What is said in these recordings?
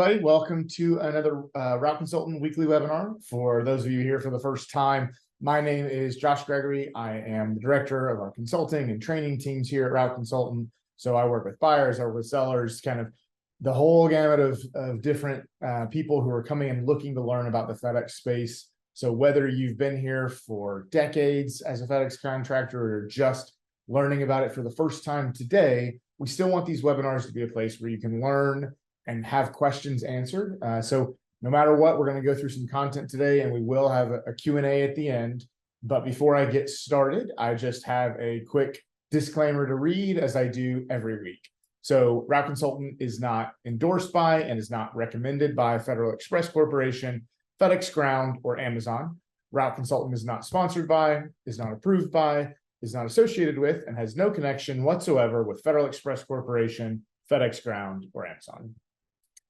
everybody. Welcome to another Route Consultant weekly webinar. For those of you here for the first time, my name is Josh Gregory. I am the director of our consulting and training teams here at Route Consultant. So I work with buyers, I work with sellers, kind of the whole gamut of different people who are coming and looking to learn about the FedEx space. So whether you've been here for decades as a FedEx contractor or just learning about it for the first time today, we still want these webinars to be a place where you can learn and have questions answered. So no matter what, we're going to go through some content today, and we will have a Q&A at the end. But before I get started, I just have a quick disclaimer to read, as I do every week. So Route Consultant is not endorsed by and is not recommended by Federal Express Corporation, FedEx Ground, or Amazon. Route Consultant is not sponsored by, is not approved by, is not associated with, and has no connection whatsoever with Federal Express Corporation, FedEx Ground, or Amazon.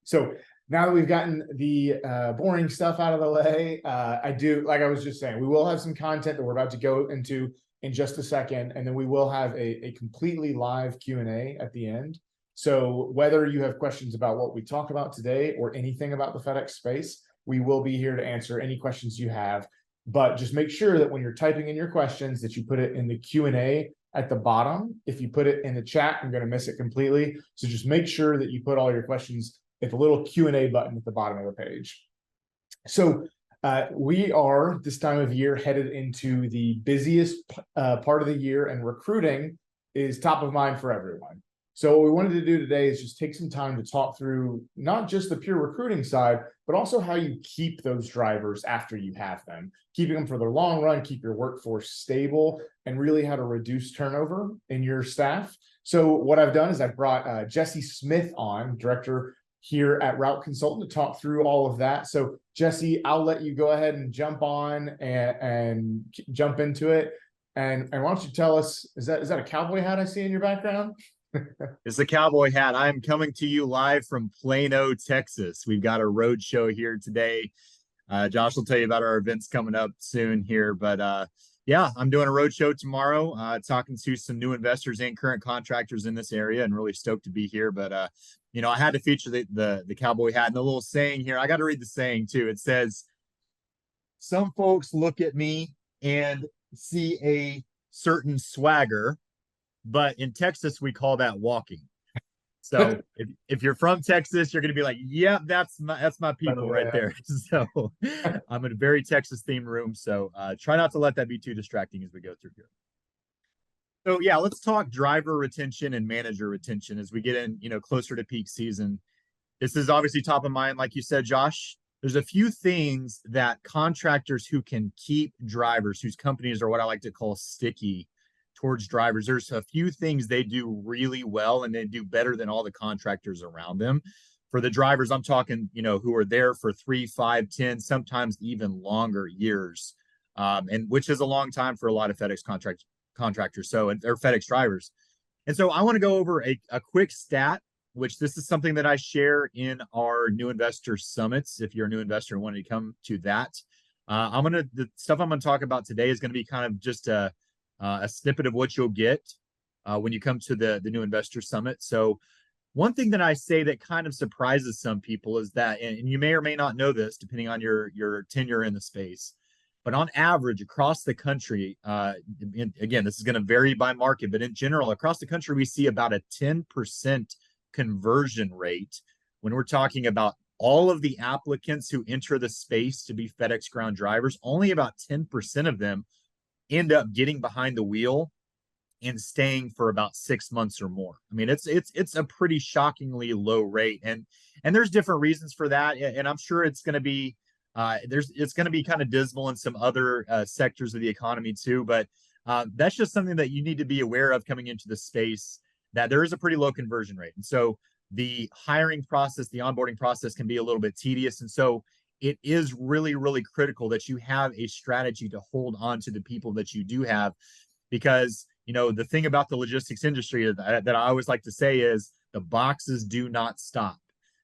So now that we've gotten the boring stuff out of the way, like I was just saying, we will have some content that we're about to go into in just a second, and then we will have a completely live Q&A at the end. So whether you have questions about what we talk about today or anything about the FedEx space, we will be here to answer any questions you have. But just make sure that when you're typing in your questions that you put it in the Q&A at the bottom. If you put it in the chat, I'm going to miss it completely. So just make sure that you put all your questions at the little Q&A button at the bottom of the page. So we are, this time of year, headed into the busiest part of the year, and recruiting is top of mind for everyone. So what we wanted to do today is just take some time to talk through not just the pure recruiting side, but also how you keep those drivers after you have them, keeping them for the long run, keep your workforce stable, and really how to reduce turnover in your staff. So what I've done is I've brought Jesse Smith on, director here at Route Consultant, to talk through all of that. So Jesse, I'll let you go ahead and jump on and jump into it. And why don't you tell us, is that a cowboy hat I see in your background? It's the cowboy hat. I'm coming to you live from Plano, Texas. We've got a road show here today. Josh will tell you about our events coming up soon here, but yeah, I'm doing a road show tomorrow, talking to some new investors and current contractors in this area, and really stoked to be here. But you know, I had to feature the cowboy hat and the little saying here. I got to read the saying too. It says, "Some folks look at me and see a certain swagger, but in Texas we call that walking." So if you're from Texas, you're going to be like, "Yeah, that's my people right there." So I'm in a very Texas themed room. So try not to let that be too distracting as we go through here. So yeah, let's talk driver retention and manager retention as we get in, closer to peak season. This is obviously top of mind, like you said, Josh. There's a few things that contractors who can keep drivers, whose companies are what I like to call sticky towards drivers. There's a few things they do really well, and they do better than all the contractors around them. For the drivers, I'm talking, who are there for 3, 5, 10, sometimes even longer years, and which is a long time for a lot of FedEx contractors. So, or FedEx drivers. And so I want to go over a quick stat, which this is something that I share in our new investor summits. If you're a new investor and wanting to come to that, the stuff I'm going to talk about today is going to be kind of just a snippet of what you'll get when you come to the new investor summit. So one thing that I say that kind of surprises some people is that, and you may or may not know this depending on your tenure in the space, but on average across the country, again, this is going to vary by market, but in general, across the country, we see about a 10% conversion rate when we're talking about all of the applicants who enter the space to be FedEx Ground drivers. Only about 10% of them end up getting behind the wheel and staying for about 6 months or more. I mean, it's a pretty shockingly low rate, and there's different reasons for that, and I'm sure it's going to be it's going to be kind of dismal in some other sectors of the economy too. But that's just something that you need to be aware of coming into the space, that there is a pretty low conversion rate, and so the hiring process, the onboarding process, can be a little bit tedious, and so it is really, really critical that you have a strategy to hold on to the people that you do have, because the thing about the logistics industry that I always like to say is the boxes do not stop.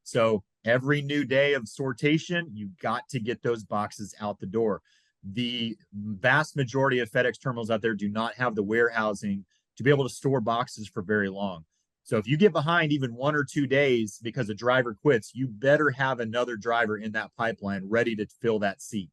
So every new day of sortation, you've got to get those boxes out the door. The vast majority of FedEx terminals out there do not have the warehousing to be able to store boxes for very long. So if you get behind even 1 or 2 days because a driver quits, you better have another driver in that pipeline ready to fill that seat.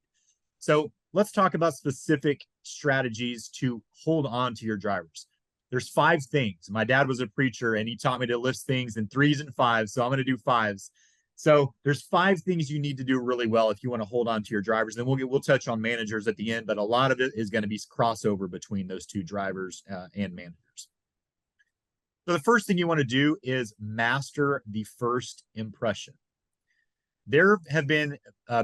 So let's talk about specific strategies to hold on to your drivers. There's 5 things. My dad was a preacher and he taught me to list things in 3s and 5s. So I'm going to do 5s. So there's 5 things you need to do really well if you want to hold on to your drivers. Then we'll touch on managers at the end, but a lot of it is going to be crossover between those 2 drivers and managers. So the first thing you want to do is master the first impression. There have been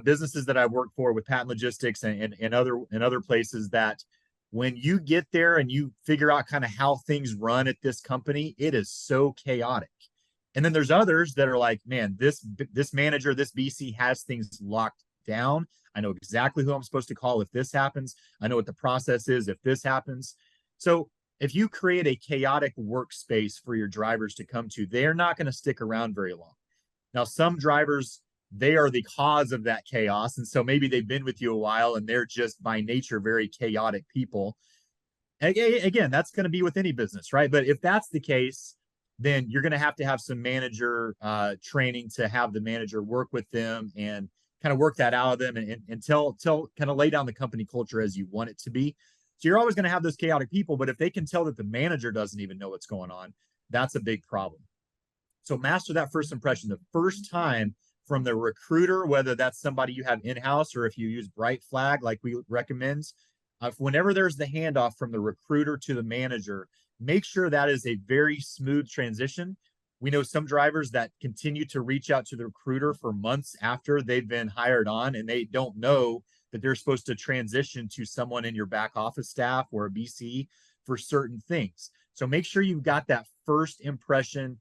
businesses that I've worked for with Patent Logistics and other places that when you get there and you figure out kind of how things run at this company, it is so chaotic. And then there's others that are like, man, this manager, this BC has things locked down. I know exactly who I'm supposed to call if this happens. I know what the process is if this happens. So if you create a chaotic workspace for your drivers to come to, they're not going to stick around very long. Now, some drivers, they are the cause of that chaos. And so maybe they've been with you a while and they're just by nature very chaotic people. Again, that's going to be with any business, right? But if that's the case, then you're going to have some manager training to have the manager work with them and kind of work that out of them and tell kind of lay down the company culture as you want it to be. So you're always going to have those chaotic people, but if they can tell that the manager doesn't even know what's going on, that's a big problem. So master that first impression. The first time from the recruiter, whether that's somebody you have in-house or if you use Bright Flag like we recommend, whenever there's the handoff from the recruiter to the manager, make sure that is a very smooth transition. We know some drivers that continue to reach out to the recruiter for months after they've been hired on, and they don't know that they're supposed to transition to someone in your back office staff or a BC for certain things. So make sure you've got that first impression,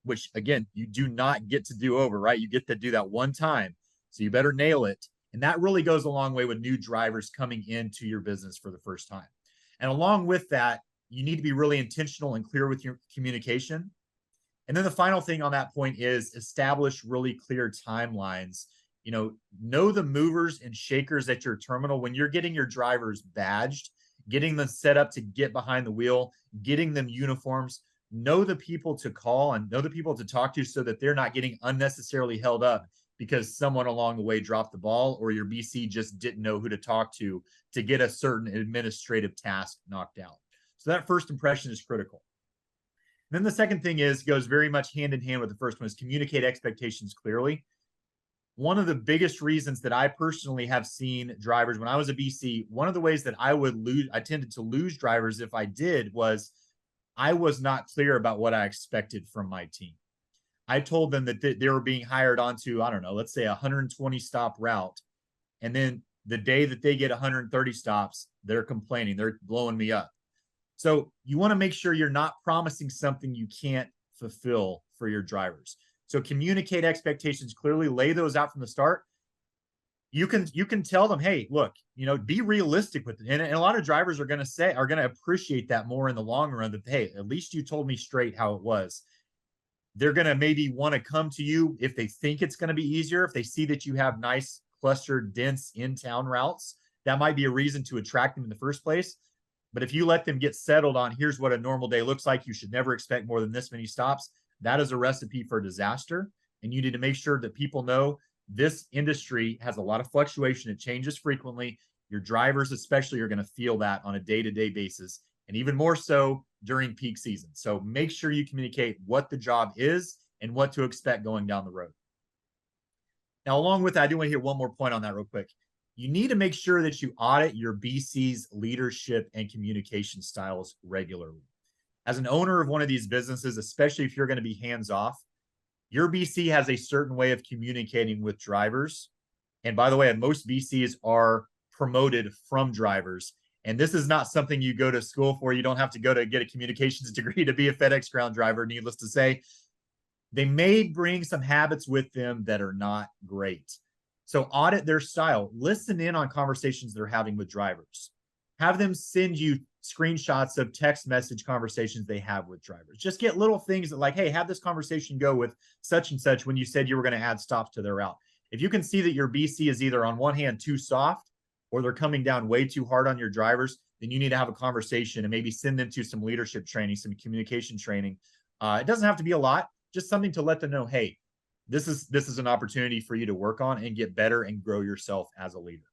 which again, you do not get to do over, right? You get to do that one time. So you better nail it. And that really goes a long way with new drivers coming into your business for the first time. And along with that, you need to be really intentional and clear with your communication. And then the final thing on that point is establish really clear timelines. Know the movers and shakers at your terminal. When you're getting your drivers badged, getting them set up to get behind the wheel, getting them uniforms, know the people to call and know the people to talk to so that they're not getting unnecessarily held up because someone along the way dropped the ball or your BC just didn't know who to talk to get a certain administrative task knocked out. So that first impression is critical. And then the second thing goes very much hand in hand with the first one, is communicate expectations clearly. One of the biggest reasons that I personally have seen drivers when I was a BC, one of the ways that I tended to lose drivers if I did was I was not clear about what I expected from my team. I told them that they were being hired onto, I don't know, let's say 120 stop route. And then the day that they get 130 stops, they're complaining, they're blowing me up. So you want to make sure you're not promising something you can't fulfill for your drivers. So communicate expectations clearly, lay those out from the start. You can tell them, hey, look, be realistic with it. And a lot of drivers are going to appreciate that more in the long run, that, hey, at least you told me straight how it was. They're going to maybe want to come to you if they think it's going to be easier. If they see that you have nice, clustered, dense in-town routes, that might be a reason to attract them in the first place. But if you let them get settled on, here's what a normal day looks like, you should never expect more than this many stops, that is a recipe for disaster. And you need to make sure that people know this industry has a lot of fluctuation. It changes frequently. Your drivers especially are going to feel that on a day-to-day basis, and even more so during peak season. So make sure you communicate what the job is and what to expect going down the road. Now, along with that, I do want to hit one more point on that real quick. You need to make sure that you audit your BC's leadership and communication styles regularly. As an owner of one of these businesses, especially if you're going to be hands-off, your BC has a certain way of communicating with drivers. And by the way, most BCs are promoted from drivers. And this is not something you go to school for. You don't have to go to get a communications degree to be a FedEx Ground driver, needless to say. They may bring some habits with them that are not great. So audit their style. Listen in on conversations they're having with drivers. Have them send you screenshots of text message conversations they have with drivers. Just get little things that, like, hey, have this conversation go with such and such when you said you were going to add stops to their route. If you can see that your BC is either on one hand too soft or they're coming down way too hard on your drivers, then you need to have a conversation and maybe send them to some leadership training, some communication training It doesn't have to be a lot, just something to let them know, hey, this is an opportunity for you to work on and get better and grow yourself as a leader.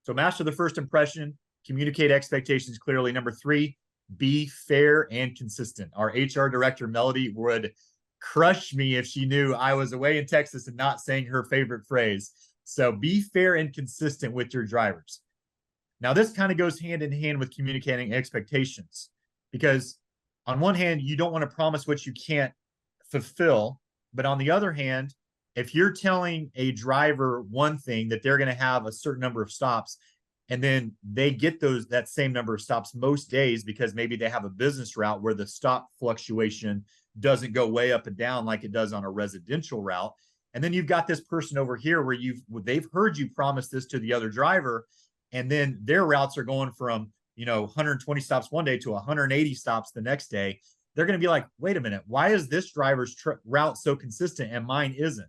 So master the first impression, communicate expectations clearly. Number 3, be fair and consistent. Our HR director, Melody, would crush me if she knew I was away in Texas and not saying her favorite phrase. So be fair and consistent with your drivers. Now, this kind of goes hand in hand with communicating expectations, because on one hand, you don't want to promise what you can't fulfill. But on the other hand, if you're telling a driver one thing, that they're going to have a certain number of stops, and then they get that same number of stops most days because maybe they have a business route where the stop fluctuation doesn't go way up and down like it does on a residential route. And then you've got this person over here where they've heard you promise this to the other driver, and then their routes are going from 120 stops one day to 180 stops the next day. They're going to be like, wait a minute, why is this driver's route so consistent and mine isn't?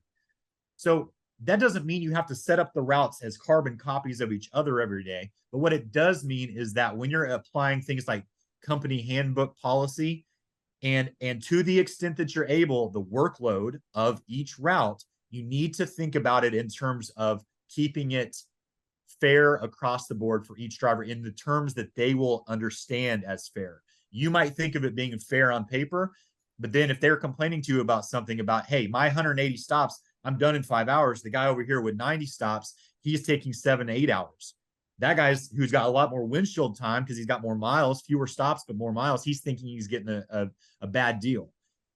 So that doesn't mean you have to set up the routes as carbon copies of each other every day. But what it does mean is that when you're applying things like company handbook policy, and to the extent that you're able, the workload of each route, you need to think about it in terms of keeping it fair across the board for each driver in the terms that they will understand as fair. You might think of it being fair on paper, but then if they're complaining to you about something about, hey, my 180 stops, I'm done in 5 hours. The guy over here with 90 stops, he's taking 7 to 8 hours. That guy's who's got a lot more windshield time because he's got more miles, fewer stops, but more miles. He's thinking he's getting a bad deal.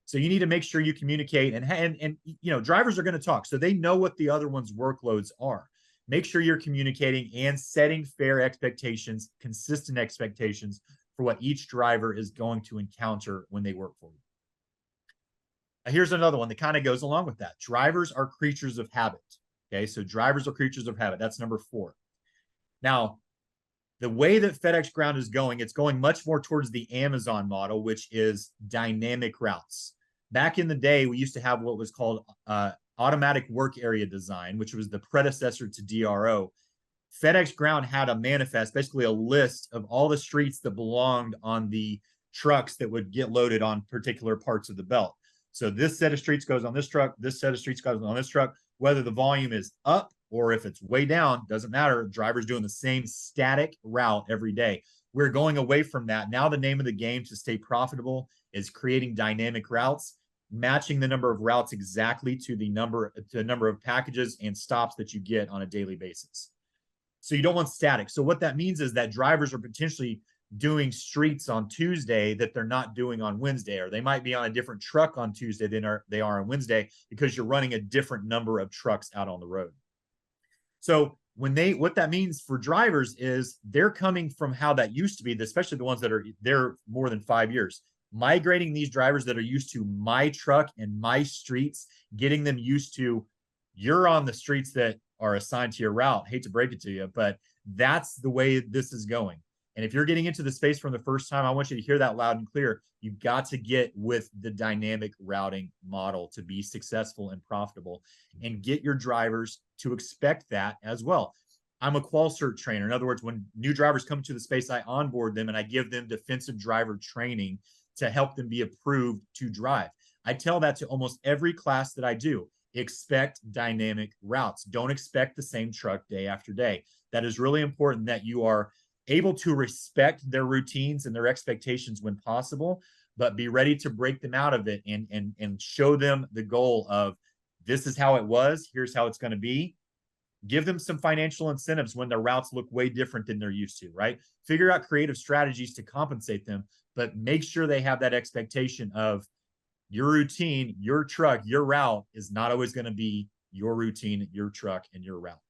So you need to make sure you communicate, and drivers are going to talk, so they know what the other one's workloads are. Make sure you're communicating and setting fair expectations, consistent expectations for what each driver is going to encounter when they work for you. Here's another one that kind of goes along with that. Drivers are creatures of habit. Okay, so drivers are creatures of habit. That's number 4. Now, the way that FedEx Ground is going, it's going much more towards the Amazon model, which is dynamic routes. Back in the day, we used to have what was called automatic work area design, which was the predecessor to DRO. FedEx Ground had a manifest, basically a list of all the streets that belonged on the trucks that would get loaded on particular parts of the belt. So this set of streets goes on this truck, this set of streets goes on this truck. Whether the volume is up or if it's way down, doesn't matter. The driver's doing the same static route every day. We're going away from that. Now the name of the game to stay profitable is creating dynamic routes, matching the number of routes exactly to the number of packages and stops that you get on a daily basis. So you don't want static. So what that means is that drivers are potentially doing streets on Tuesday that they're not doing on Wednesday, or they might be on a different truck on Tuesday than they are on Wednesday because you're running a different number of trucks out on the road. So what that means for drivers is they're coming from how that used to be, especially the ones that are there more than 5 years, migrating these drivers that are used to my truck and my streets, getting them used to, you're on the streets that are assigned to your route. Hate to break it to you, but that's the way this is going. And if you're getting into the space from the first time, I want you to hear that loud and clear. You've got to get with the dynamic routing model to be successful and profitable, and get your drivers to expect that as well. I'm a qual cert trainer. In other words, when new drivers come to the space, I onboard them and I give them defensive driver training to help them be approved to drive. I tell that to almost every class that I do. Expect dynamic routes. Don't expect the same truck day after day. That is really important, that you are able to respect their routines and their expectations when possible, but be ready to break them out of it and show them the goal of, this is how it was, here's how it's going to be. Give them some financial incentives when their routes look way different than they're used to, right? Figure out creative strategies to compensate them, but make sure they have that expectation of your routine, your truck, your route is not always going to be your routine, your truck, and your route.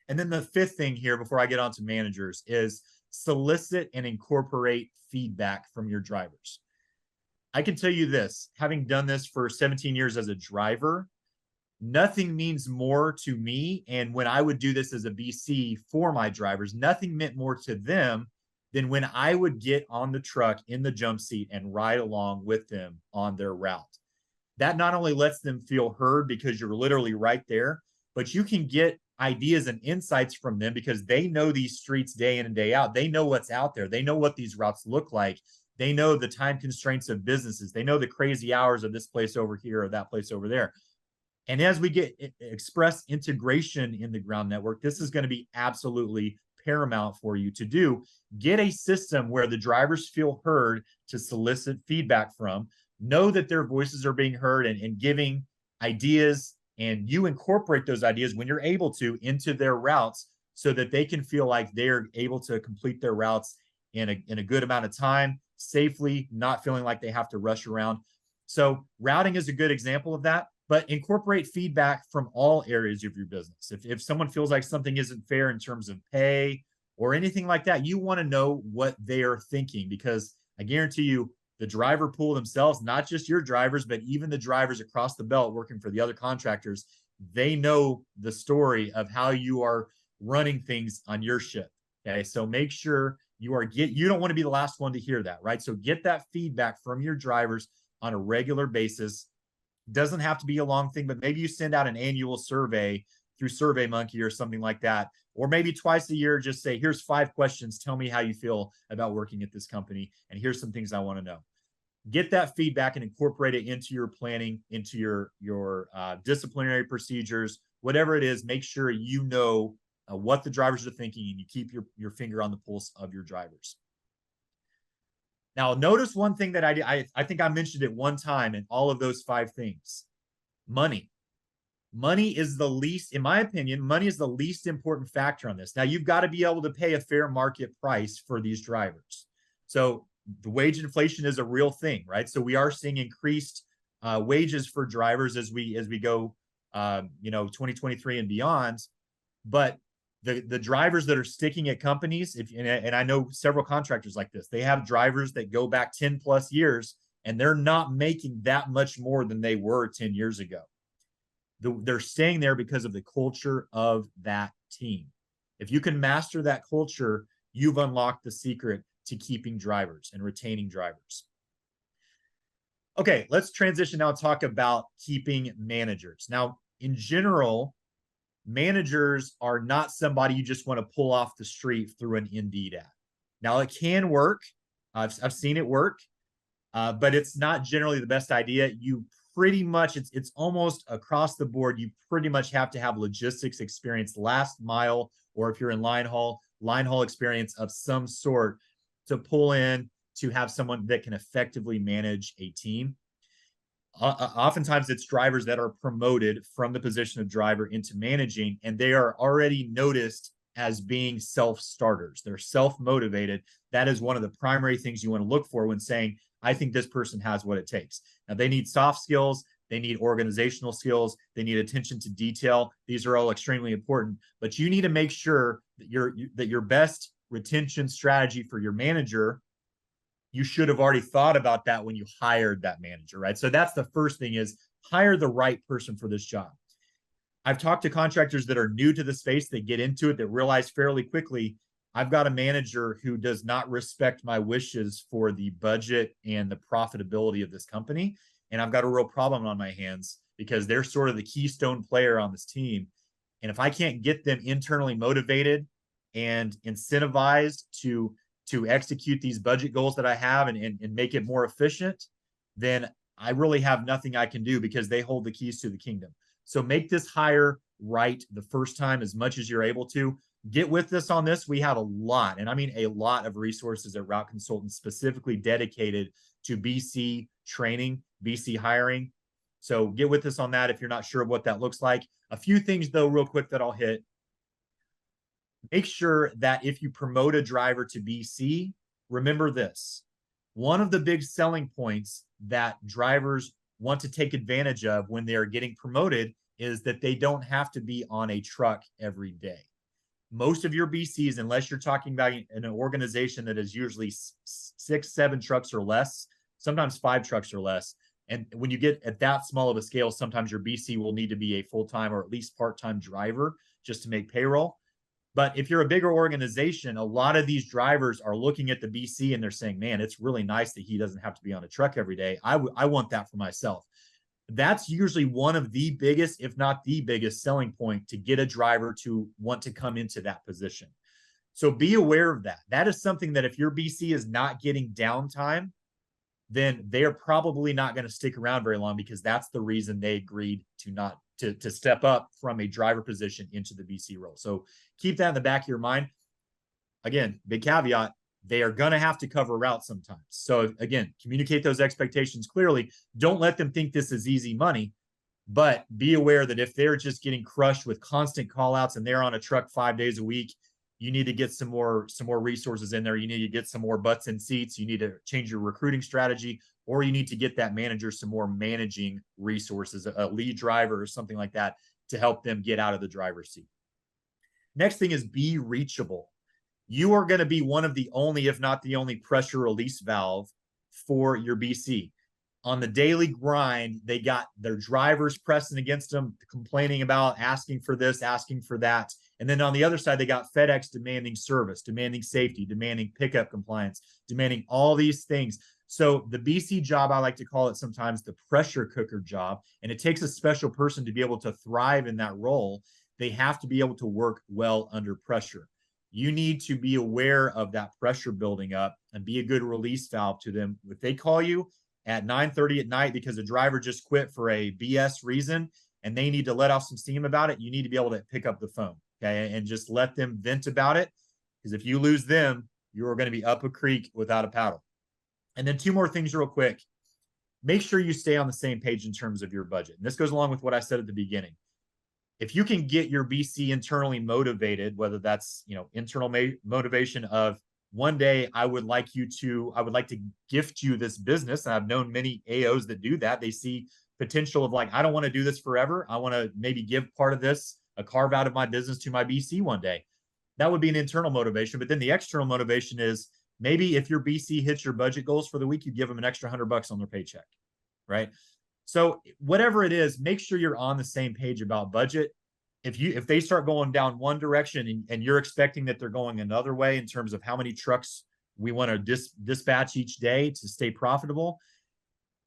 And then the 5th thing here, before I get on to managers, is solicit and incorporate feedback from your drivers. I can tell you this, having done this for 17 years as a driver, nothing means more to me. And when I would do this as a BC for my drivers, nothing meant more to them than when I would get on the truck in the jump seat and ride along with them on their route. That not only lets them feel heard because you're literally right there, but you can get ideas and insights from them because they know these streets day in and day out. They know what's out there. They know what these routes look like. They know the time constraints of businesses. They know the crazy hours of this place over here or that place over there. And as we get express integration in the ground network, this is going to be absolutely paramount for you to do. Get a system where the drivers feel heard to solicit feedback from, know that their voices are being heard and giving ideas, and you incorporate those ideas when you're able to into their routes so that they can feel like they're able to complete their routes in a good amount of time, safely, not feeling like they have to rush around. So routing is a good example of that, but incorporate feedback from all areas of your business. If someone feels like something isn't fair in terms of pay or anything like that, you want to know what they are thinking, because I guarantee you the driver pool themselves, not just your drivers, but even the drivers across the belt working for the other contractors, they know the story of how you are running things on your ship. Okay, so make sure you don't want to be the last one to hear that, right? So get that feedback from your drivers on a regular basis. Doesn't have to be a long thing, but maybe you send out an annual survey through SurveyMonkey or something like that. Or maybe twice a year, just say, here's 5 questions. Tell me how you feel about working at this company. And here's some things I want to know. Get that feedback and incorporate it into your planning, into your disciplinary procedures, whatever it is. Make sure you know what the drivers are thinking, and you keep your finger on the pulse of your drivers. Now, notice one thing that I think I mentioned it one time in all of those 5 things. Money. Money is the least, in my opinion, money is the least important factor on this. Now, you've got to be able to pay a fair market price for these drivers. So the wage inflation is a real thing, right? So we are seeing increased wages for drivers as we go, 2023 and beyond. But the drivers that are sticking at companies, and I know several contractors like this, they have drivers that go back 10 plus years and they're not making that much more than they were 10 years ago. They're staying there because of the culture of that team. If you can master that culture, you've unlocked the secret to keeping drivers and retaining drivers. Okay, let's transition now and talk about keeping managers. Now, in general, managers are not somebody you just want to pull off the street through an Indeed ad. Now, it can work. I've seen it work, but it's not generally the best idea. You pretty much, it's almost across the board. You pretty much have to have logistics experience, last mile, or if you're in line haul experience of some sort to pull in to have someone that can effectively manage a team. Oftentimes it's drivers that are promoted from the position of driver into managing, and they are already noticed as being self-starters. They're self-motivated. That is one of the primary things you want to look for when saying, I think this person has what it takes. Now, they need soft skills. They need organizational skills. They need attention to detail. These are all extremely important, but you need to make sure that your best retention strategy for your manager, you should have already thought about that when you hired that manager, right? So that's the first thing, is hire the right person for this job. I've talked to contractors that are new to the space, that get into it, that realize fairly quickly, I've got a manager who does not respect my wishes for the budget and the profitability of this company. And I've got a real problem on my hands because they're sort of the keystone player on this team. And if I can't get them internally motivated and incentivized to execute these budget goals that I have and make it more efficient, then I really have nothing I can do, because they hold the keys to the kingdom. So make this hire right the first time as much as you're able to. Get with us on this. We have a lot, and I mean a lot, of resources at Route Consultants specifically dedicated to BC training, BC hiring. So get with us on that if you're not sure what that looks like. A few things, though, real quick, that I'll hit. Make sure that if you promote a driver to BC, remember this. One of the big selling points that drivers want to take advantage of when they are getting promoted is that they don't have to be on a truck every day. Most of your BCs, unless you're talking about an organization that is usually 6, 7 trucks or less, sometimes 5 trucks or less. And when you get at that small of a scale, sometimes your BC will need to be a full-time or at least part-time driver just to make payroll. But if you're a bigger organization, a lot of these drivers are looking at the BC and they're saying, man, it's really nice that he doesn't have to be on a truck every day. I want that for myself. That's usually one of the biggest, if not the biggest, selling point to get a driver to want to come into that position. So be aware of that. That is something that if your BC is not getting downtime, then they're probably not going to stick around very long, because that's the reason they agreed to not to step up from a driver position into the BC role. So keep that in the back of your mind. Again, big caveat, they are going to have to cover routes sometimes. So again, communicate those expectations clearly. Don't let them think this is easy money, but be aware that if they're just getting crushed with constant call outs and they're on a truck 5 days a week, you need to get some more resources in there. You need to get some more butts in seats. You need to change your recruiting strategy, or you need to get that manager some more managing resources, a lead driver or something like that, to help them get out of the driver's seat. Next thing is be reachable. You are going to be one of the only, if not the only, pressure release valve for your BC. On the daily grind, they got their drivers pressing against them, complaining about, asking for this, asking for that. And then on the other side, they got FedEx demanding service, demanding safety, demanding pickup compliance, demanding all these things. So the BC job, I like to call it sometimes the pressure cooker job. And it takes a special person to be able to thrive in that role. They have to be able to work well under pressure. You need to be aware of that pressure building up and be a good release valve to them. If they call you at 9:30 at night because a driver just quit for a BS reason and they need to let off some steam about it, you need to be able to pick up the phone, okay, and just let them vent about it. Because if you lose them, you're going to be up a creek without a paddle. And then two more things real quick. Make sure you stay on the same page in terms of your budget. And this goes along with what I said at the beginning. If you can get your BC internally motivated, whether that's, internal motivation of, one day I would like to gift you this business. And I've known many AOs that do that. They see potential of like, I don't want to do this forever. I want to maybe give part of this, a carve out of my business, to my BC one day. That would be an internal motivation. But then the external motivation is, maybe if your BC hits your budget goals for the week, you give them an extra $100 on their paycheck, right? So whatever it is, make sure you're on the same page about budget. If they start going down one direction and you're expecting that they're going another way in terms of how many trucks we want to dispatch each day to stay profitable,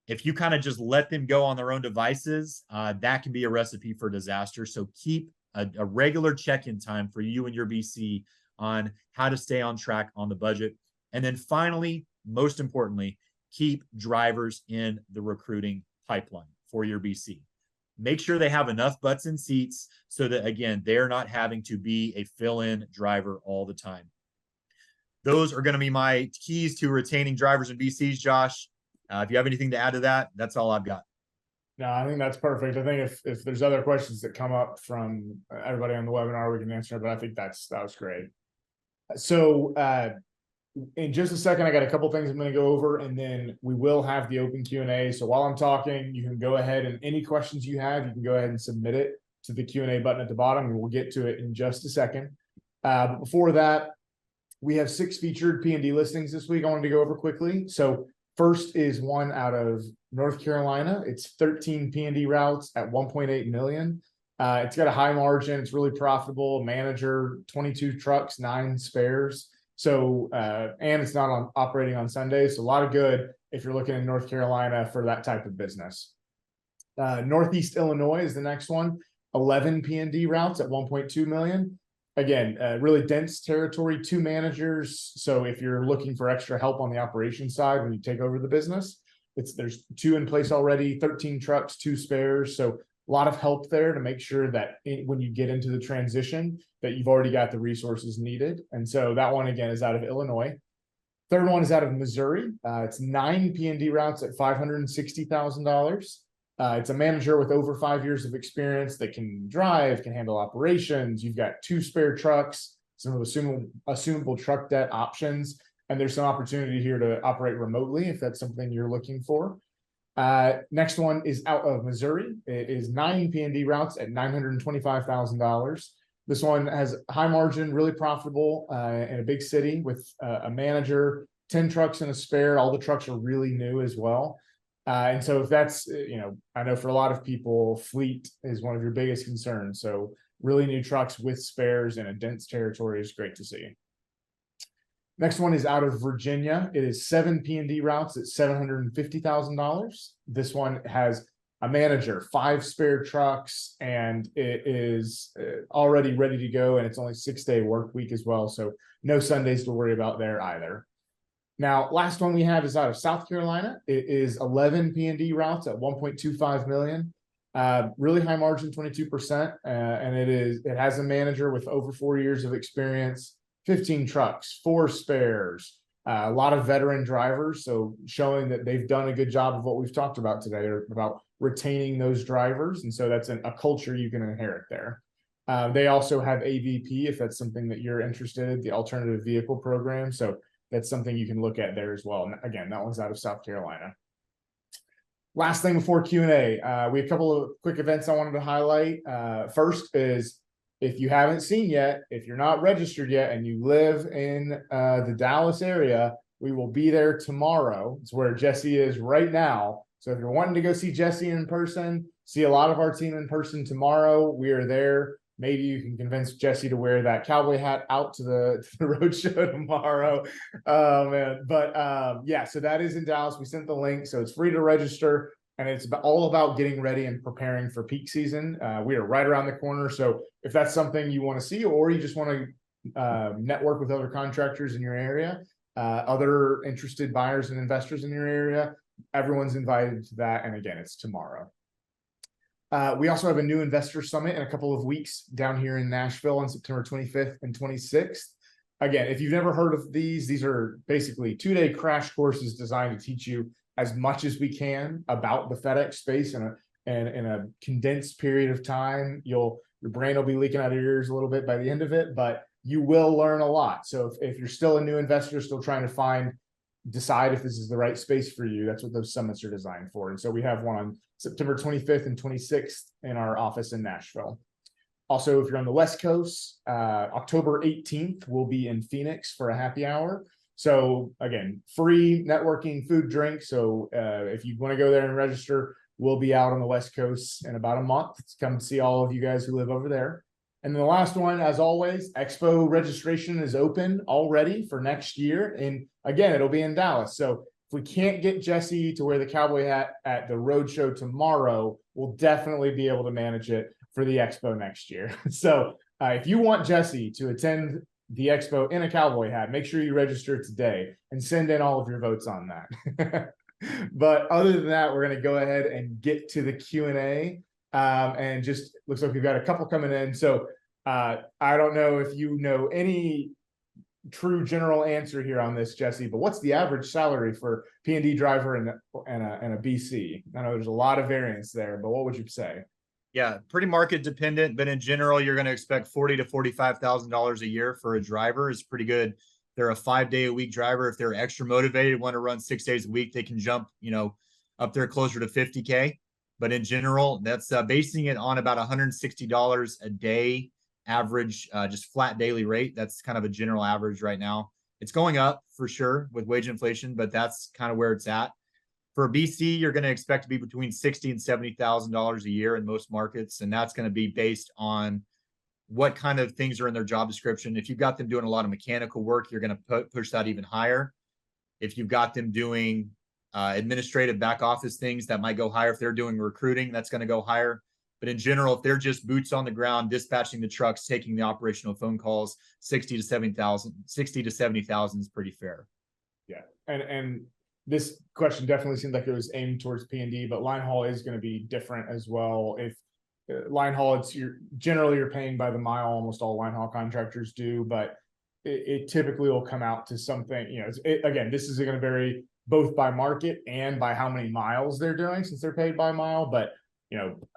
if you kind of just let them go on their own devices, that can be a recipe for disaster. So keep a regular check-in time for you and your BC on how to stay on track on the budget. And then finally, most importantly, keep drivers in the recruiting pipeline for your BC. Make sure they have enough butts in seats so that, again, they're not having to be a fill-in driver all the time. Those are going to be my keys to retaining drivers and BCs, Josh. If you have anything to add to that, that's all I've got. No, I think that's perfect. I think if there's other questions that come up from everybody on the webinar, we can answer, but I think that was great. So in just a second, I got a couple things I'm going to go over, and then we will have the open Q&A. So while I'm talking, you can go ahead, and any questions you have, you can go ahead and submit it to the Q&A button at the bottom, and we'll get to it in just a second. But before that, we have 6 featured P&D listings this week I wanted to go over quickly. So first is one out of North Carolina. It's 13 P&D routes at 1.8 million. It's got a high margin. It's really profitable. Manager, 22 trucks, 9 spares. So, and it's not operating on Sundays. So a lot of good if you're looking in North Carolina for that type of business. Northeast Illinois is the next one. 11 P&D routes at 1.2 million. Again, really dense territory, 2 managers. So if you're looking for extra help on the operations side when you take over the business, there's 2 in place already, 13 trucks, 2 spares. So a lot of help there to make sure that when you get into the transition that you've already got the resources needed. And so that one, again, is out of Illinois. Third one is out of Missouri. It's 9 P&D routes at $560,000. It's a manager with over 5 years of experience that can drive, can handle operations. You've got 2 spare trucks, some of assumable truck debt options, and there's some opportunity here to operate remotely if that's something you're looking for. Next one is out of Missouri. It is 9 P&D routes at $925,000. This one has high margin, really profitable in a big city with a manager, 10 trucks and a spare. All the trucks are really new as well. And so if that's, I know for a lot of people, fleet is one of your biggest concerns. So really new trucks with spares in a dense territory is great to see. Next one is out of Virginia. It is 7 P&D routes at $750,000. This one has a manager, 5 spare trucks, and it is already ready to go. And it's only 6-day work week as well. So no Sundays to worry about there either. Now, last one we have is out of South Carolina. It is 11 P&D routes at 1.25 million. Really high margin, 22%. And it has a manager with over 4 years of experience, 15 trucks, 4 spares, a lot of veteran drivers. So showing that they've done a good job of what we've talked about today, about retaining those drivers. And so that's a culture you can inherit there. They also have AVP, if that's something that you're interested in, the alternative vehicle program. So that's something you can look at there as well. And again, that one's out of South Carolina. Last thing before Q&A, we have a couple of quick events I wanted to highlight. First is, if you haven't seen yet, if you're not registered yet and you live in the Dallas area, we will be there tomorrow. It's where Jesse is right now. So if you're wanting to go see Jesse in person, see a lot of our team in person tomorrow, we are there. Maybe you can convince Jesse to wear that cowboy hat out to the road show tomorrow. Yeah, so that is in Dallas. We sent the link, so it's free to register, and it's all about getting ready and preparing for peak season. We are right around the corner. So if that's something you want to see, or you just want to network with other contractors in your area, other interested buyers and investors in your area, everyone's invited to that. And again, it's tomorrow. We also have a new investor summit in a couple of weeks down here in Nashville on September 25th and 26th. Again, if you've never heard of these are basically 2-day crash courses designed to teach you as much as we can about the FedEx space in a condensed period of time. Your brain will be leaking out of your ears a little bit by the end of it, but you will learn a lot. So if you're still a new investor, still trying to decide if this is the right space for you, that's what those summits are designed for. And so we have one on September 25th and 26th in our office in Nashville. Also, if you're on the West Coast, October 18th, we'll be in Phoenix for a happy hour. So again, free networking, food, drink. So if you want to go there and register, we'll be out on the West Coast in about a month to come see all of you guys who live over there. And then the last one, as always, Expo registration is open already for next year. And again, it'll be in Dallas. So if we can't get Jesse to wear the cowboy hat at the road show tomorrow, we'll definitely be able to manage it for the Expo next year. So if you want Jesse to attend the Expo in a cowboy hat, make sure you register today and send in all of your votes on that. But other than that, we're going to go ahead and get to the Q&A. And just looks like we've got a couple coming in. So I don't know if you know any true general answer here on this, Jesse, but what's the average salary for P&D driver and a BC? I know there's a lot of variance there, but what would you say? Yeah, pretty market dependent, but in general, you're going to expect $40,000 to $45,000 a year for a driver is pretty good. They're a 5-day-a-week driver. If they're extra motivated, want to run 6 days a week, they can jump, up there closer to 50K. But in general, that's basing it on about $160 a day average, just flat daily rate. That's kind of a general average right now. It's going up for sure with wage inflation, but that's kind of where it's at. For a BC, you're going to expect to be between $60,000 and $70,000 a year in most markets, and that's going to be based on what kind of things are in their job description. If you've got them doing a lot of mechanical work, you're going to push that even higher. If you've got them doing administrative back office things, that might go higher. If they're doing recruiting, that's going to go higher. But in general, if they're just boots on the ground, dispatching the trucks, taking the operational phone calls, 60 to 70,000 is pretty fair. Yeah, and this question definitely seemed like it was aimed towards P&D, but line haul is going to be different as well. If line haul, generally you're paying by the mile. Almost all line haul contractors do, but it typically will come out to something. Again, this is going to vary both by market and by how many miles they're doing, since they're paid by mile. But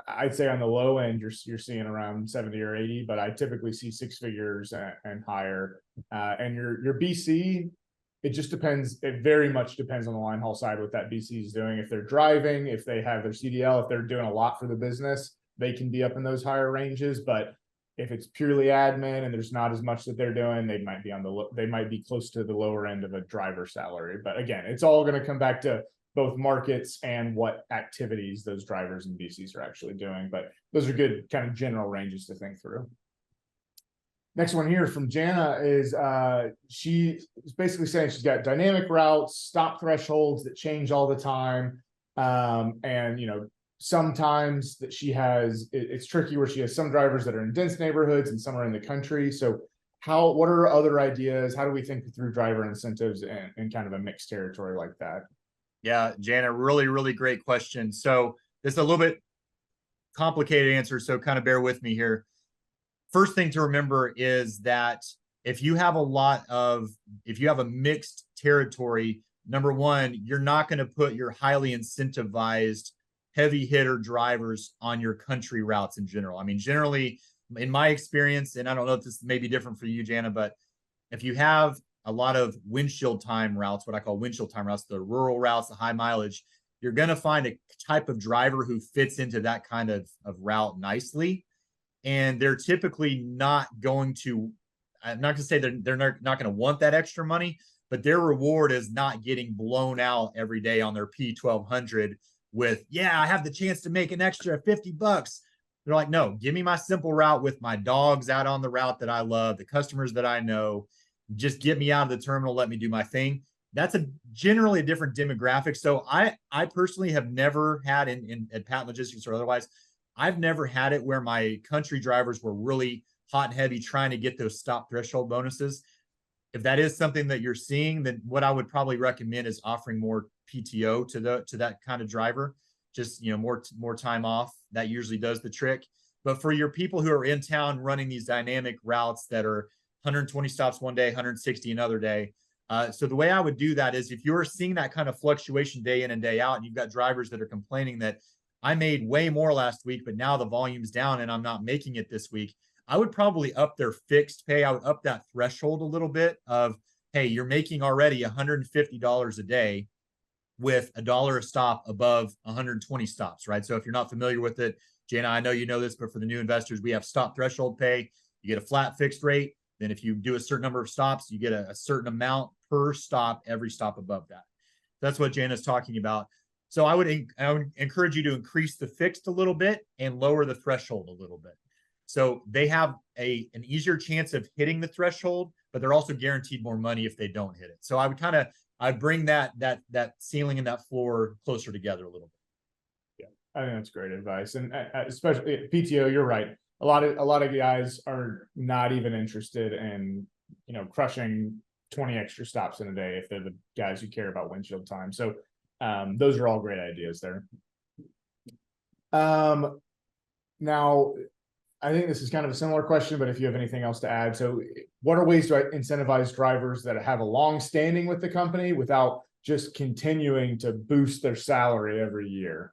I'd say on the low end, you're seeing around 70 or 80, but I typically see 6 figures and higher. And your BC, it just depends. It very much depends on the line haul side what that BC is doing. If they're driving, if they have their CDL, if they're doing a lot for the business, they can be up in those higher ranges. But if it's purely admin and there's not as much that they're doing, they might be close to the lower end of a driver salary. But again, it's all going to come back to both markets and what activities those drivers and BCs are actually doing. But those are good kind of general ranges to think through. Next one here from Jana is she is basically saying she's got dynamic routes, stop thresholds that change all the time. And sometimes that she has, it's tricky where she has some drivers that are in dense neighborhoods and some are in the country. So what are other ideas? How do we think through driver incentives in kind of a mixed territory like that? Yeah, Jana, really, really great question. So this is a little bit complicated answer, so kind of bear with me here. First thing to remember is that if you have a mixed territory, number one, you're not going to put your highly incentivized heavy hitter drivers on your country routes in general. I mean, generally, in my experience, and I don't know if this may be different for you, Jana, but if you have a lot of windshield time routes, what I call windshield time routes, the rural routes, the high mileage, you're going to find a type of driver who fits into that kind of route nicely. And they're typically not going to, I'm not going to say they're not going to want that extra money, but their reward is not getting blown out every day on their P1200 with, yeah, I have the chance to make an extra $50. They're like, no, give me my simple route with my dogs out on the route that I love, the customers that I know. Just get me out of the terminal, let me do my thing. That's generally a different demographic. So I personally have never had at Pat Logistics or otherwise, I've never had it where my country drivers were really hot and heavy trying to get those stop threshold bonuses. If that is something that you're seeing, then what I would probably recommend is offering more PTO to that kind of driver. Just, more time off. That usually does the trick. But for your people who are in town running these dynamic routes that are 120 stops one day, 160 another day. So the way I would do that is if you're seeing that kind of fluctuation day in and day out, and you've got drivers that are complaining that I made way more last week, but now the volume's down and I'm not making it this week, I would probably up their fixed pay. I would up that threshold a little bit of, hey, you're making already $150 a day with $1 a stop above 120 stops, right? So if you're not familiar with it, Jana, I know you know this, but for the new investors, we have stop threshold pay. You get a flat fixed rate. Then if you do a certain number of stops, you get a certain amount per stop, every stop above that. That's what Jana's talking about. So I would encourage you to increase the fixed a little bit and lower the threshold a little bit. So they have an easier chance of hitting the threshold, but they're also guaranteed more money if they don't hit it. So I would I'd bring that ceiling and that floor closer together a little bit. Yeah, I think that's great advice, and especially PTO. You're right. A lot of guys are not even interested in crushing 20 extra stops in a day if they're the guys who care about windshield time. So those are all great ideas there. Now, I think this is kind of a similar question, but if you have anything else to add. So what are ways to incentivize drivers that have a long standing with the company without just continuing to boost their salary every year?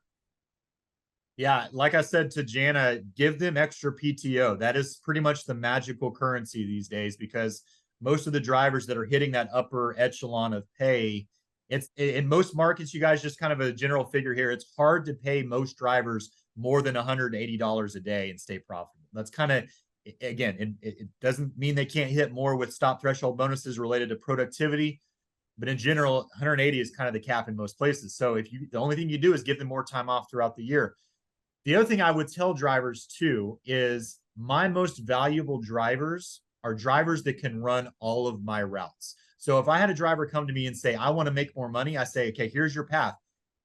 Yeah, like I said to Jana, give them extra PTO. That is pretty much the magical currency these days, because most of the drivers that are hitting that upper echelon of pay, it's in most markets, you guys, just kind of a general figure here, it's hard to pay most drivers more than $180 a day and stay profitable. That's kind of, again, it doesn't mean they can't hit more with stop threshold bonuses related to productivity, but in general, 180 is kind of the cap in most places. So the only thing you do is give them more time off throughout the year. The other thing I would tell drivers too is my most valuable drivers are drivers that can run all of my routes. So if I had a driver come to me and say, I want to make more money, I say, okay, here's your path.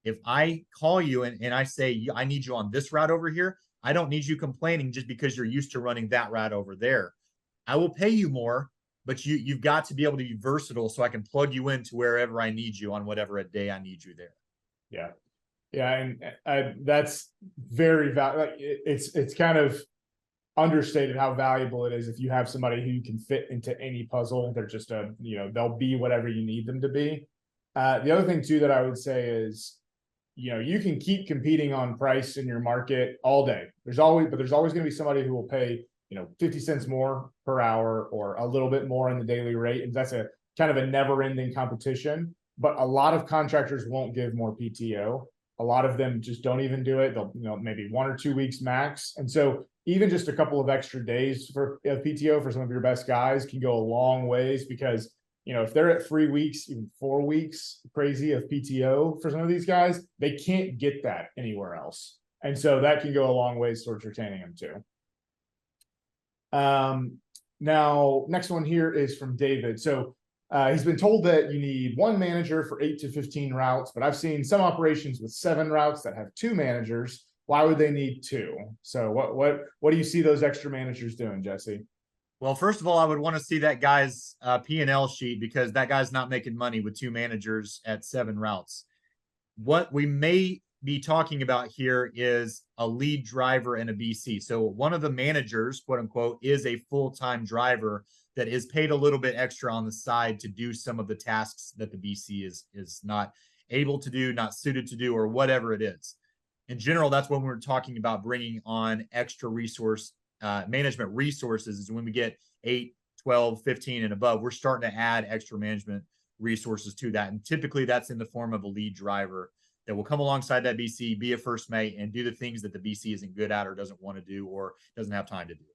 If I call you and I say, I need you on this route over here, I don't need you complaining just because you're used to running that route over there. I will pay you more, but you've got to be able to be versatile so I can plug you into wherever I need you on whatever day I need you there. Yeah. Yeah, and that's very valuable. It's kind of understated how valuable it is if you have somebody who you can fit into any puzzle. They're just they'll be whatever you need them to be. The other thing too that I would say is, you can keep competing on price in your market all day. There's always going to be somebody who will pay 50 cents more per hour or a little bit more in the daily rate, and that's a kind of a never-ending competition. But a lot of contractors won't give more PTO. A lot of them just don't even do it. They'll, maybe 1 or 2 weeks max. And so even just a couple of extra days for PTO for some of your best guys can go a long ways, because, if they're at 3 weeks, even 4 weeks, crazy of PTO for some of these guys, they can't get that anywhere else. And so that can go a long ways towards retaining them too. Now, next one here is from David. So he's been told that you need 1 manager for 8 to 15 routes, but I've seen some operations with 7 routes that have 2 managers. why would they need two? So what do you see those extra managers doing, Jesse? Well, first of all, I would want to see that guy's P&L sheet, because that guy's not making money with two managers at 7 routes. What we may be talking about here is a lead driver and a BC. So one of the managers, quote unquote, is a full-time driver that is paid a little bit extra on the side to do some of the tasks that the BC is not able to do, not suited to do, or whatever it is. In general, that's when we're talking about bringing on extra resource management resources, is when we get 8, 12, 15 and above, we're starting to add extra management resources to that. And typically that's in the form of a lead driver that will come alongside that BC, be a first mate, and do the things that the BC isn't good at or doesn't want to do or doesn't have time to do.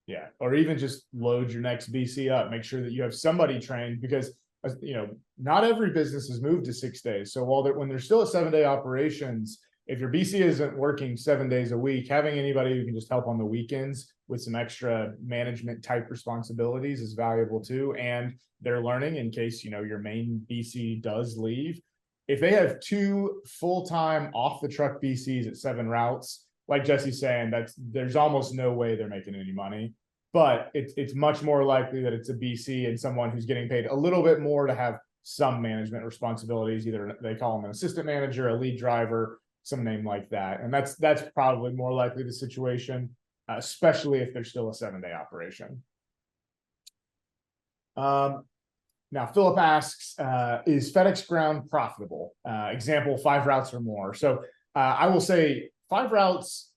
Yeah, or even just load your next BC up. Make sure that you have somebody trained, because not every business has moved to 6 days. So when there's still a 7-day operations, if your BC isn't working 7 days a week, having anybody who can just help on the weekends with some extra management type responsibilities is valuable too. And they're learning in case, your main BC does leave. If they have 2 full-time off the truck BCs at 7 routes, like Jesse's saying, there's almost no way they're making any money. But it's much more likely that it's a BC and someone who's getting paid a little bit more to have some management responsibilities. Either they call them an assistant manager, a lead driver, some name like that. And that's probably more likely the situation, especially if there's still a 7-day operation. Now, Philip asks, is FedEx Ground profitable? Example, 5 routes or more. So I will say 5 routes,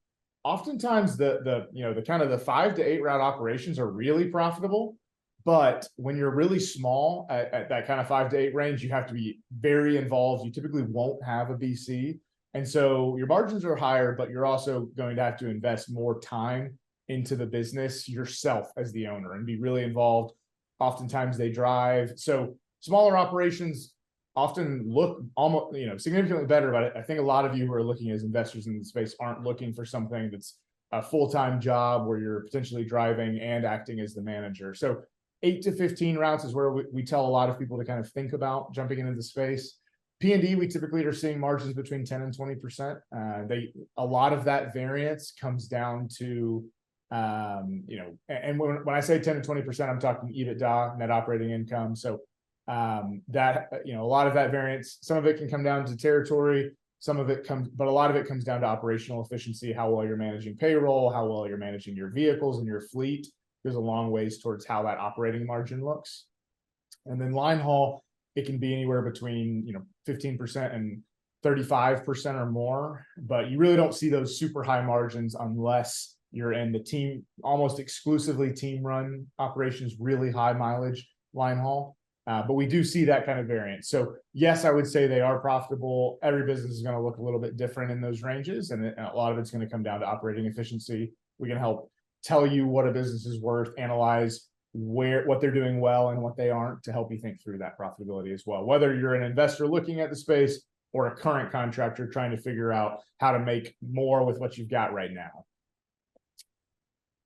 oftentimes the kind of the 5 to 8 route operations are really profitable. But when you're really small at that kind of 5 to 8 range, you have to be very involved. You typically won't have a BC. And so your margins are higher, but you're also going to have to invest more time into the business yourself as the owner and be really involved. Oftentimes they drive. So smaller operations often look almost, significantly better. But I think a lot of you who are looking as investors in the space aren't looking for something that's a full-time job where you're potentially driving and acting as the manager. So 8 to 15 routes is where we tell a lot of people to kind of think about jumping into the space. P&D, we typically are seeing margins between 10 and 20%. A lot of that variance comes down to, and when I say 10 to 20%, I'm talking EBITDA, net operating income. So that, a lot of that variance, some of it can come down to territory, but a lot of it comes down to operational efficiency, how well you're managing payroll, how well you're managing your vehicles and your fleet. There's a long ways towards how that operating margin looks. And then line haul, it can be anywhere between 15% and 35% or more, but you really don't see those super high margins unless you're in the team, almost exclusively team run operations, really high mileage line haul. But we do see that kind of variance. So yes, I would say they are profitable. Every business is going to look a little bit different in those ranges, and a lot of it's going to come down to operating efficiency. We can help tell you what a business is worth, analyze what they're doing well and what they aren't, to help you think through that profitability as well. Whether you're an investor looking at the space or a current contractor trying to figure out how to make more with what you've got right now.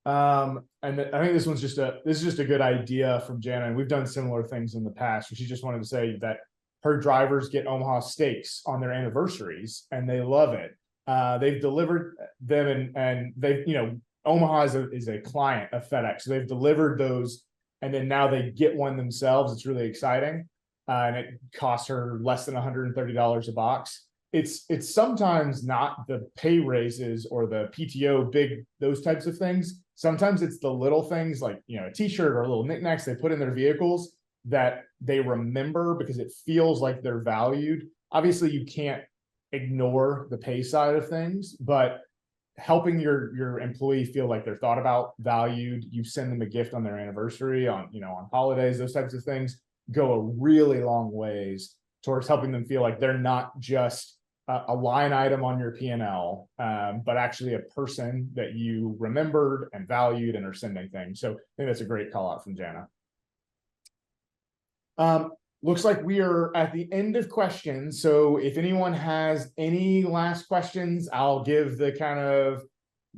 And I think this is just a good idea from Jana, and we've done similar things in the past. She just wanted to say that her drivers get Omaha steaks on their anniversaries and they love it. They've delivered them and they've, Omaha is a client of FedEx. So they've delivered those and then now they get one themselves. It's really exciting. And it costs her less than $130 a box. It's sometimes not the pay raises or the PTO, those types of things. Sometimes it's the little things like, a t-shirt or little knickknacks they put in their vehicles that they remember because it feels like they're valued. Obviously you can't ignore the pay side of things, but helping your employee feel like they're thought about, valued, you send them a gift on their anniversary, on holidays, those types of things go a really long ways towards helping them feel like they're not just a line item on your P&L, but actually a person that you remembered and valued and are sending things. So I think that's a great call out from Jana. Looks like we are at the end of questions. So if anyone has any last questions, I'll give the kind of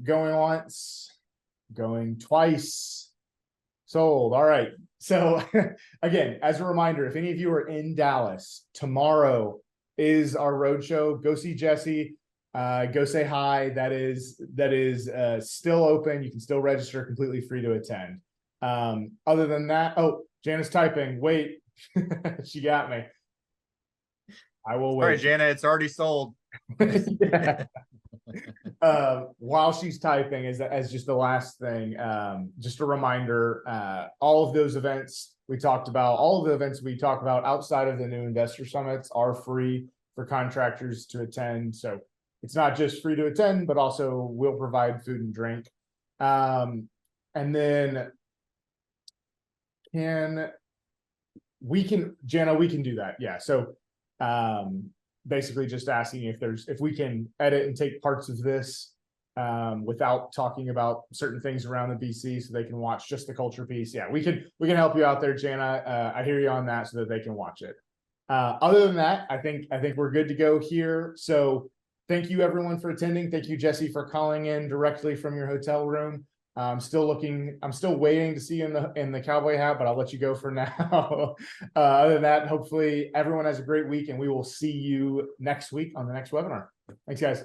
going once, going twice, sold. All right. So again, as a reminder, if any of you are in Dallas, tomorrow is our roadshow. Go see Jesse. Go say hi. That is still open. You can still register, completely free to attend. Other than that, oh, Jana's typing. Wait, she got me. I will All right, wait. Jana, it's already sold. Yeah. While she's typing, as just the last thing, just a reminder, all of those events we talked about, all of the events we talk about outside of the new investor summits are free for contractors to attend. So it's not just free to attend, but also we'll provide food and drink. And then Jana, we can do that. Yeah. So basically just asking if we can edit and take parts of this without talking about certain things around the BC so they can watch just the culture piece. Yeah, we can help you out there, Jana. I hear you on that so that they can watch it. Other than that, I think we're good to go here. So thank you everyone for attending. Thank you, Jesse, for calling in directly from your hotel room. I'm still waiting to see you in the cowboy hat, but I'll let you go for now. Other than that, hopefully everyone has a great week and we will see you next week on the next webinar. Thanks, guys.